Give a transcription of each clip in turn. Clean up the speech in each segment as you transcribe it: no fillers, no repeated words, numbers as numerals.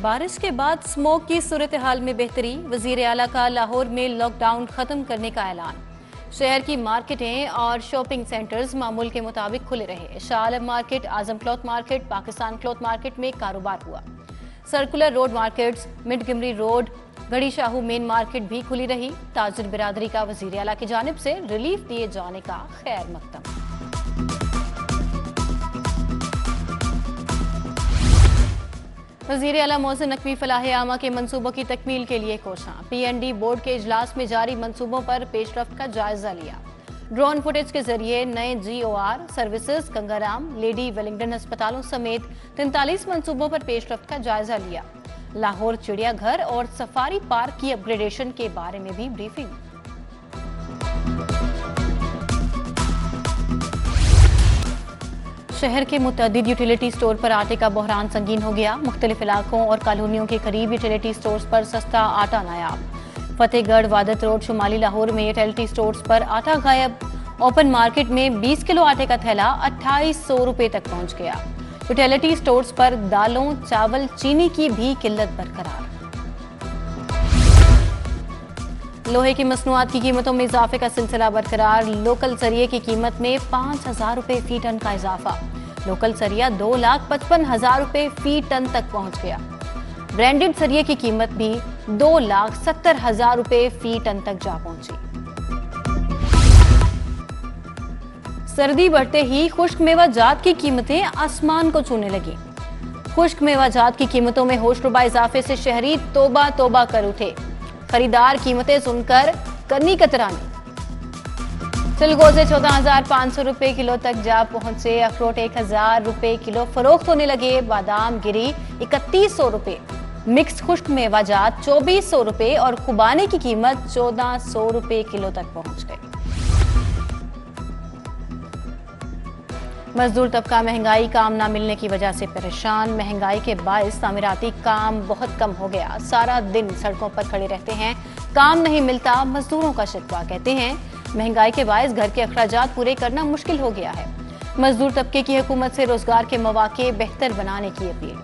बारिश के बाद स्मोक की सूरत हाल में बेहतरी। वजीर आला का लाहौर में लॉकडाउन खत्म करने का ऐलान। शहर की मार्केटें और शॉपिंग सेंटर्स मामूल के मुताबिक खुले रहे। Shah Alam market, Azam cloth market, Pakistan cloth market में कारोबार हुआ। Circular road markets, Montgomery road, Garhi Shahu main market भी खुली रही। ताजिर बिरादरी का वजीर आला की जानिब से रिलीफ दिए जाने का खैर मकदम। वज़ीर आला मोहसिन नकवी फलाह आमा के मंसूबों की तकमील के लिए कोशां। PND बोर्ड के इजलास में जारी मंसूबों पर पेशरफ्त का जायजा लिया। ड्रोन फुटेज के जरिए नए GOR services, Gangaram, lady Wellington अस्पतालों समेत 43 मंसूबों पर पेशरफ्त का जायजा लिया। लाहौर चिड़ियाघर और सफारी पार्क की अपग्रेडेशन के बारे में भी ब्रीफिंग। शहर के मुतअद्दिद यूटिलिटी स्टोर पर आटे का बहरान संगीन हो गया। मुख्तलिफ इलाकों और कॉलोनियों के करीब यूटिलिटी स्टोर्स पर सस्ता आटा नायाब। फतेहगढ़ वादत रोड शुमाली लाहौर में यूटिलिटी स्टोर्स पर आटा गायब। ओपन मार्केट में 20 किलो आटे का थैला 2800 रुपए तक पहुंच गया। यूटिलिटी स्टोर्स पर दालों, चावल, चीनी की भी किल्लत बरकरार। लोहे की मसनूआत की कीमतों में इजाफे का सिलसिला बरकरार। लोकल सरिये की कीमत में 5000 रुपए फी टन का इजाफा। लोकल सरिया 2,55,000 रुपए फी टन तक पहुंच गया। ब्रांडेड सरिये की कीमत भी 2,70,000 रुपए फी टन तक जा पहुंची। सर्दी बढ़ते ही खुश्क मेवाजात की कीमतें आसमान को छूने लगी। खुश्क मेवाजात की कीमतों में होशरुबा इजाफे से शहरी तौबा तौबा कर उठे। खरीदार कीमतें सुनकर करनी कतरानी। चिलगोजे 14,500 रुपए किलो तक जा पहुंचे। अखरोट 1,000 रुपए किलो फरोख्त होने लगे। बादाम गिरी 3,100 रुपए। मिक्स खुश्क मेवाजात 2,400 रुपए और खुबाने की कीमत 1,400 रुपए किलो तक पहुंच गई। मजदूर तबका महंगाई, काम ना मिलने की वजह से परेशान। महंगाई के बायस तामीराती काम बहुत कम हो गया। सारा दिन सड़कों पर खड़े रहते हैं, काम नहीं मिलता, मजदूरों का शिकवा। कहते हैं महंगाई के बायस घर के अखराजात पूरे करना मुश्किल हो गया है। मजदूर तबके की हुकूमत से रोजगार के मौके बेहतर बनाने की अपील।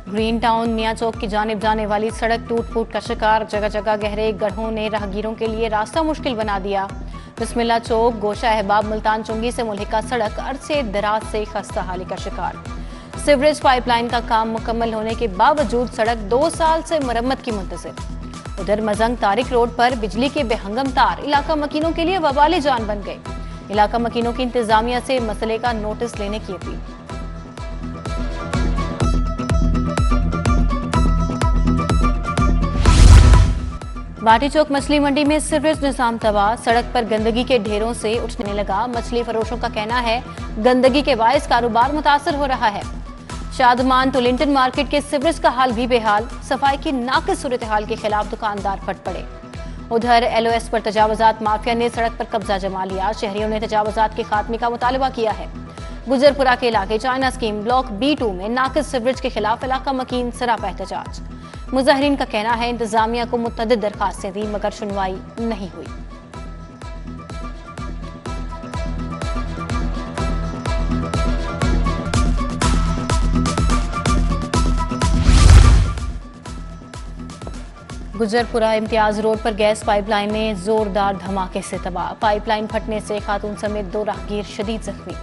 ग्रीन टाउन मियां चौक की जानिब जाने वाली सड़क टूट फूट का शिकार। जगह जगह गहरे गड्ढों ने राहगीरों के लिए रास्ता मुश्किल बना दिया। बिस्मिल्लाह चौक, गोशा अहबाब, मुल्तान चुंगी से मुल्हिका सड़क अरसे दराज से खस्ता हाली का शिकार। सीवरेज पाइपलाइन का काम मुकम्मल होने के बावजूद सड़क 2 साल से मरम्मत की मुंतज़िर। उधर मजंग तारिक रोड पर बिजली के बेहंगम तार इलाका मकीनों के लिए वबाले जान बन गए। इलाका मकीनों की इंतजामिया से मसले का नोटिस लेने की अपील। बाटी चौक मछली मंडी में सीवरेज निजाम तबाह। सड़क पर गंदगी के ढेरों से उठने लगा। मछली फरोशों का कहना है गंदगी के बायस कारोबार मुतासर हो रहा है। शादमान तो लिंटन मार्केट के सीवरेज का हाल भी बेहाल। सफाई की नाकिस सूरत हाल के खिलाफ दुकानदार फट पड़े। उधर LOS पर तजावजात माफिया ने सड़क पर कब्जा जमा लिया। शहरियों ने तजावजात के खात्मे का मुतालबा किया है। गुजरपुरा के इलाके चाइना स्कीम ब्लॉक B2 में नाकिस सीवरेज के खिलाफ इलाका मकीन सरापा एहतजाज। मुजाहिरीन का कहना है इंतजामिया को मुतअद्दिद दरखास्तें दी मगर सुनवाई नहीं हुई। गुजरपुरा इम्तियाज रोड पर गैस पाइपलाइन में जोरदार धमाके से तबाह। पाइपलाइन फटने से खातून समेत 2 राहगीर शदीद जख्मी।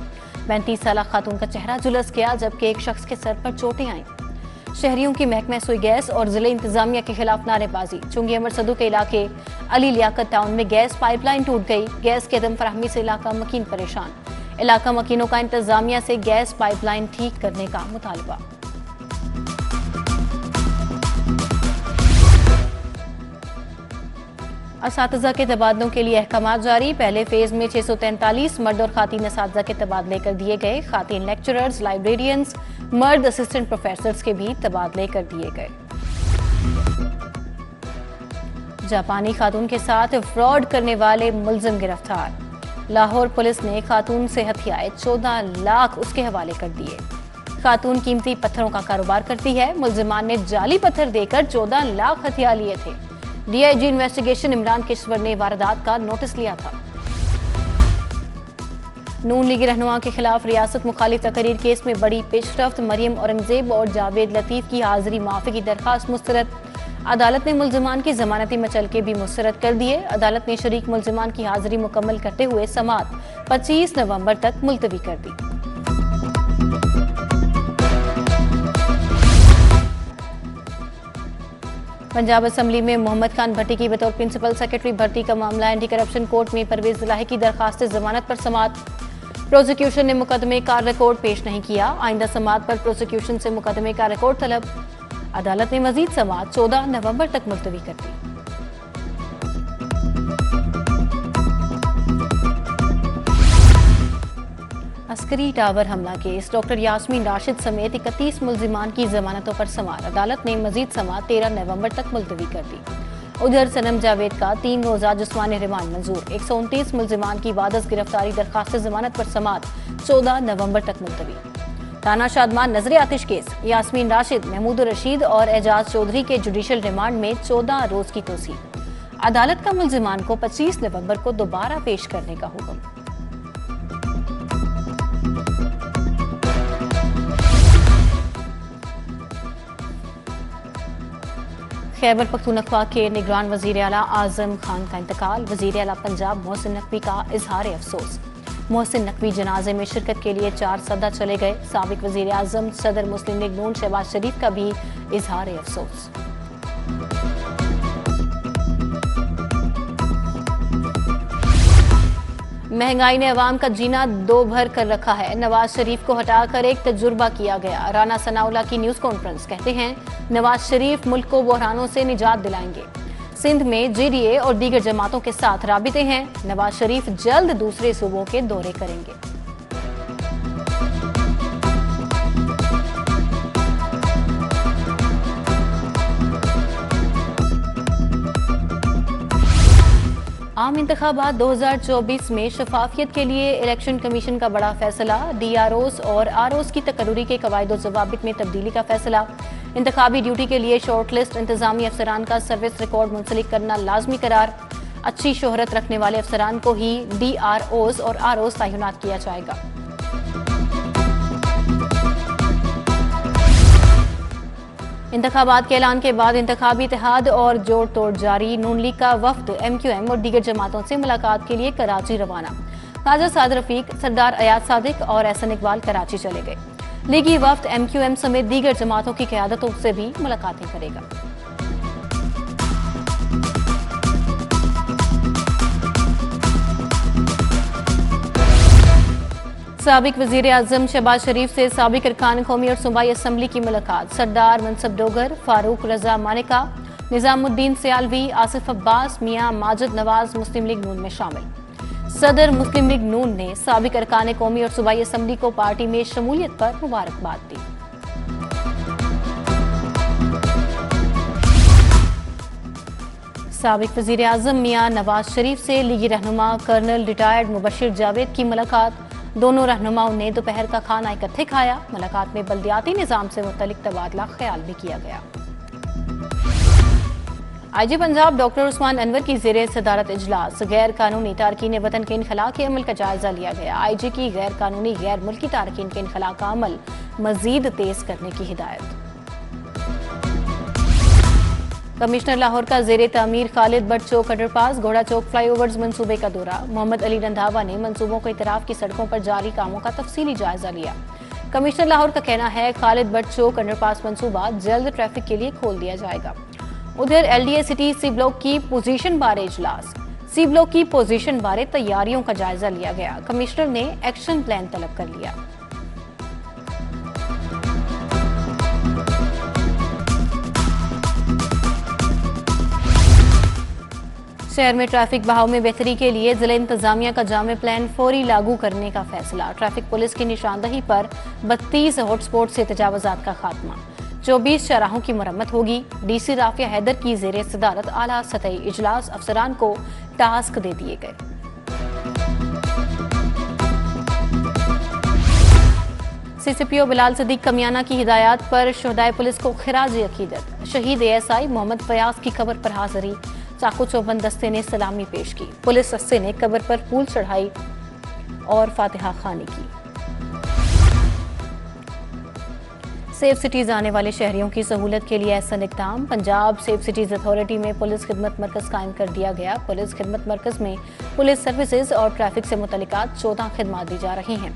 35 साल खातून का चेहरा झुलस गया जबकि एक शख्स के सर पर चोटें आईं। शहरियों की महकमा सुई गैस और जिले इंतजामिया के खिलाफ नारेबाजी। चुंगी अमर सदू के इलाके अली लियाकत टाउन में गैस पाइपलाइन टूट गई। गैस की अदम फराहमी से इलाका मकीन परेशान। इलाका मकीनों का इंतजामिया से गैस पाइपलाइन ठीक करने का मुतालबा। असातिज़ा के तबादलों के लिए अहकामात जारी। पहले फेज में 643 मर्द और खातीन असातिज़ा के तबादले कर दिए गए। खातीन लेक्चरर्स, लाइब्रेरियंस, मर्द असिस्टेंट प्रोफेसर्स के भी तबादले कर दिए गए। जापानी खातून के साथ फ्रॉड करने वाले मुलजिम गिरफ्तार। लाहौर पुलिस ने खातून से हथियाए 14 लाख उसके हवाले कर दिए। खातून कीमती पत्थरों का कारोबार करती है। मुलजिमान ने जाली पत्थर देकर 14 लाख हथिया लिए थे। DIG इन्वेस्टिगेशन इमरान किश्वर ने वारदात का नोटिस लिया था। नून लीगी रहनुमा के खिलाफ रियासत मुखालिफ तकरीर केस में बड़ी पेशरफ्त, मरियम औरंगजेब और जावेद लतीफ की हाजिरी माफी की दरखास्त मुस्तरद। अदालत ने मुल्जिमान की जमानती मचलके भी मुस्तरद कर दिए। अदालत ने शरीक मुल्जिमान की हाजिरी मुकम्मल करते हुए समाअत 25 नवंबर तक मुलतवी कर दी। पंजाब असम्बली में मोहम्मद खान भट्टी की बतौर प्रिंसिपल सेक्रेटरी भर्ती का मामला एंटी करप्शन कोर्ट में परवेज इलाही की दरखास्त जमानत पर समाअत। प्रोसिक्यूशन ने मुकदमे का रिकॉर्ड पेश नहीं किया। आइंदा समाअत पर प्रोसिक्यूशन से मुकदमे का रिकॉर्ड तलब। अदालत ने मजीद समाअत 14 नवंबर तक मुलतवी कर दी। अस्करी टावर हमला केस, डॉक्टर यास्मीन राशिद समेत 31 मुल्जिमान की जमानतों पर समाअत। अदालत ने मजीद समाअत 13 नवंबर तक मुलतवी कर दी। उधर सनम जावेद का 3 रोजा जिस्मानी रिमांड मंजूर। 129 मुल्जिमान की वादस गिरफ्तारी दरखास्त जमानत पर समाअत 14 नवंबर तक मुलतवी। थाना शादमान नजर आतिश केस, यास्मीन राशिद, महमूद रशीद और एजाज चौधरी के जुडिशल रिमांड में 14 रोज की तोसी। अदालत का मुल्जिमान को 25 नवंबर को दोबारा पेश करने का हुक्म। खैबर पख्तूनख्वा के निगरान वजीर आला आजम खान का इंतकाल। वजीर आला पंजाब मोहसिन नकवी का इजहार अफसोस। मोहसिन नकवी जनाजे में शिरकत के लिए 4 सदा चले गए। साबिक वजीर आजम सदर मुस्लिम लीग नून शहबाज शरीफ का भी इजहार अफसोस। महंगाई ने अवाम का जीना दो भर कर रखा है। नवाज शरीफ को हटाकर एक तजुर्बा किया गया। राना सनाउल्लाह की न्यूज कॉन्फ्रेंस, कहते हैं नवाज शरीफ मुल्क को बहरानों से निजात दिलाएंगे। सिंध में JDA और दीगर जमातों के साथ राबिते हैं। नवाज शरीफ जल्द दूसरे सूबों के दौरे करेंगे। आम इंतखाबात 2024 में शफाफियत के लिए इलेक्शन कमीशन का बड़ा फैसला। DROs और ROs की तकर्री के कवायद और जवाबित में तब्दीली का फैसला। इंतखाबी ड्यूटी के लिए शॉर्ट लिस्ट इंतजामी अफसरान का सर्विस रिकॉर्ड मुंसलिक करना लाजमी करार। अच्छी शोहरत रखने वाले अफसरान को ही DROs और ROs तैनात किया जाएगा। इंतखाबात के ऐलान के बाद इंतखाबी इत्तेहाद और जोड़ तोड़ जारी। नून लीग का वफ्द MQM और दीगर जमातों से मुलाकात के लिए कराची रवाना। ख्वाजा साद रफीक, सरदार अयाज सादिक और एहसन इकबाल कराची चले गए। लीगी वफ्द MQM समेत दीगर जमातों की क़यादतों से भी मुलाकातें करेगा। साबिक वजीर आजम शहबाज शरीफ से साबिक अरकान कौमी और सूबाई असम्बली की मुलाकात। सरदार मनसब डोगर, फारूक रजा मानिका, निजामुद्दीन सियालवी, आसिफ अब्बास, मियां माजिद नवाज मुस्लिम लीग नून में शामिल। सदर मुस्लिम लीग नून ने साबिक अरकान कौमी और सूबाई असम्बली को पार्टी में शमूलियत पर मुबारकबाद दी। साबिक वजीर आजम मियां नवाज शरीफ से लीगी रहनुमा कर्नल रिटायर्ड मुबशिर जावेद की मुलाकात। दोनों रहनुमाओं ने दोपहर का खाना इकट्ठे खाया। मुलाकात में बल्दियाती निजाम से मुतल्लिक तबादला ख्याल भी किया गया। IG पंजाब डॉक्टर उस्मान अनवर की ज़ेरे सदारत इजलास। गैर कानूनी तारकीन वतन के इनखला के अमल का जायजा लिया गया। IG की गैर कानूनी गैर मुल्की तारकीन के इनखला का अमल मजीद तेज करने की हिदायत। कमिश्नर लाहौर का ज़ेरे तामीर खालिद बट चौक अंडरपास, घोड़ा चौक फ्लाईओवर्स मंसूबे का दौरा। मोहम्मद अली रंधावा ने मंसूबों को इतराफ की सड़कों पर जारी कामों का तफसीली जायजा लिया। कमिश्नर लाहौर का कहना है खालिद बट चौक अंडरपास मंसूबा जल्द ट्रैफिक के लिए खोल दिया जाएगा। उधर LDA सिटी C ब्लॉक की पोजीशन बारे इजलास। C ब्लॉक की पोजीशन बारे तैयारियों का जायजा लिया गया। कमिश्नर ने एक्शन प्लान तलब कर लिया। शहर में ट्रैफिक बहाव में बेहतरी के लिए जिला इंतजामिया का जामे प्लान फौरी लागू करने का फैसला। ट्रैफिक पुलिस की निशानदही पर 32 हॉटस्पॉट से तजावुजात का खात्मा। 24 चौराहों की मरम्मत होगी। DC राफिया हैदर की ज़ेरे सदारत आला सतही इजलास अफसरान को टास्क दे दिए गए। CCPO बिलाल सदीक कमियाना की हिदायत पर शहदाए पुलिस को खिराज अकीदत। शहीद ASI मोहम्मद फयाज की कब्र पर हाजिरी। चाकू चौबंद दस्ते ने सलामी पेश की। पुलिस दस्ते ने कब्र पर फूल चढ़ाई और फातिहा खानी की। सेफ सिटीज आने वाले शहरियों की सहूलत के लिए ऐसा इक़दाम। पंजाब सेफ सिटीज अथॉरिटी में पुलिस खिदमत मरकज कायम कर दिया गया। पुलिस खिदमत मरकज में पुलिस सर्विसेज और ट्रैफिक से मुतल्लिकात 14 खिदमात दी जा रही हैं।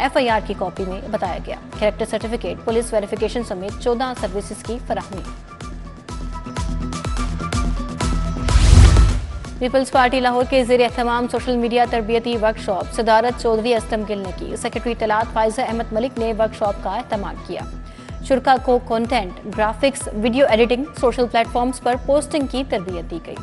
FIR की कॉपी में बताया गया। कैरेक्टर सर्टिफिकेट, पुलिस वेरिफिकेशन समेत 14 सर्विसेज की फराहमी। पीपल्स पार्टी लाहौर के ज़ेर एहतमाम सोशल मीडिया तरबियती वर्कशॉप सदारत चौधरी असलम गिल ने की। सेक्रेटरी इत्तलात फायजा अहमद मलिक ने वर्कशॉप का एहतमाम किया। शुरका को content, graphics, video editing, social platforms पर पोस्टिंग की तरबियत दी गई।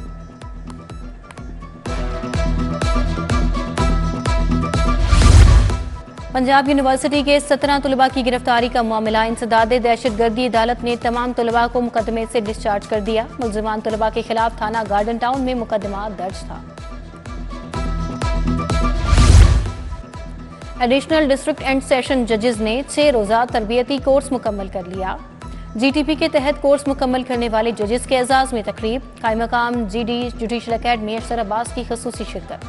पंजाब यूनिवर्सिटी के 17 तलबा की गिरफ्तारी का मामला। इंसदाद दहशतगर्दी अदालत ने तमाम तलबा को मुकदमे से डिस्चार्ज कर दिया। मुलजिमान तलबा के खिलाफ थाना गार्डन टाउन में मुकदमा दर्ज था। एडिशनल डिस्ट्रिक्ट एंड सेशन जजेस ने 6 रोजा तरबियती कोर्स मुकम्मल कर लिया। GTP के तहत कोर्स मुकम्मल करने वाले जजेस के एजाज में तकरीब। कायमकाम GD जुडिशल अकेडमी अशतर अब्बास की खसूसी शिरकत।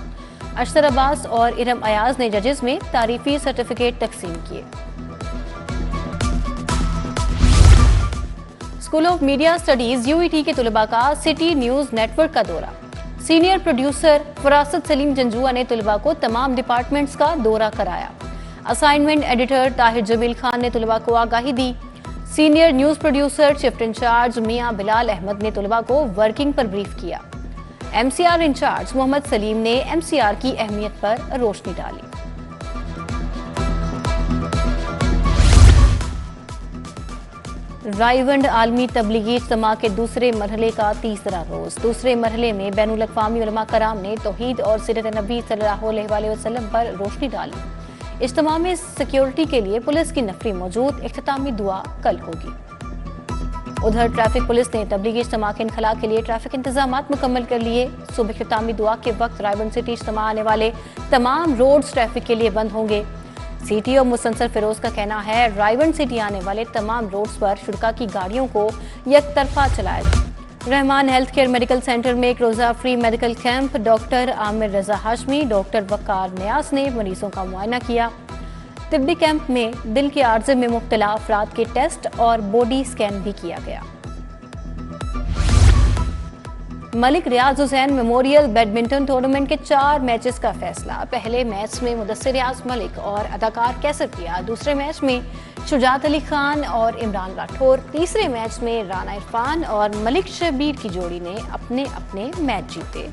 अशतर अब्बास और इरम अयाज ने जजेस में तारीफी सर्टिफिकेट तकसीम किए। School of media studies UET के तलबा का सिटी न्यूज नेटवर्क का दौरा। सीनियर प्रोड्यूसर फरासत सलीम जंजुआ ने तलबा को तमाम डिपार्टमेंट्स का दौरा कराया। असाइनमेंट एडिटर ताहिर जमील खान ने तलबा को आगाही दी। Senior news producer shift incharge Mian Bilal Ahmed ने तलबा को वर्किंग पर ब्रीफ किया। MCR इंचार्ज मोहम्मद सलीम ने MCR की अहमियत पर रोशनी डाली। रायवंड आलमी तबलीगी इज्तिमा के दूसरे मरहले का तीसरा रोज। दूसरे मरहले में बैनुल अक़वामी उलमा कराम ने तौहीद और सीरत नबी सल्लल्लाहु अलैहि वसल्लम पर रोशनी डाली। इज्तिमा में सिक्योरिटी के लिए पुलिस की नफरी मौजूद। इख्तितामी दुआ कल होगी। उधर ट्रैफिक पुलिस ने तबलीगी इज्तिमा के इनखला के लिए ट्रैफिक इंतजामात मुकम्मल कर लिए। सुबह इख्तितामी दुआ के वक्त रायवंड सिटी इज्तिमा आने वाले तमाम रोड्स ट्रैफिक के लिए बंद होंगे। CTO मुसन्सर फिरोज का कहना है रायवंड सिटी आने वाले तमाम रोड्स पर शुरका की गाड़ियों को यकतरफा चलाया जाए। Rehman health care medical centre में एक रोजा free medical camp. Doctor Aamir Raza Hashmi, doctor Waqar Nyas ने मरीजों का मुआयना किया। तिब्बी कैंप में दिल के आर्जे में मुब्तला अफराद के टेस्ट और बॉडी स्कैन भी किया गया। मलिक रियाज हुसैन मेमोरियल बैडमिंटन टूर्नामेंट के 4 मैचेस का फैसला। पहले मैच में मुदस्सिर रियाज मलिक और अदाकार कैसर किया। दूसरे मैच में शुजात अली खान और इमरान राठौर। तीसरे मैच में राना इरफान और मलिक शबीर की जोड़ी ने अपने अपने मैच जीते।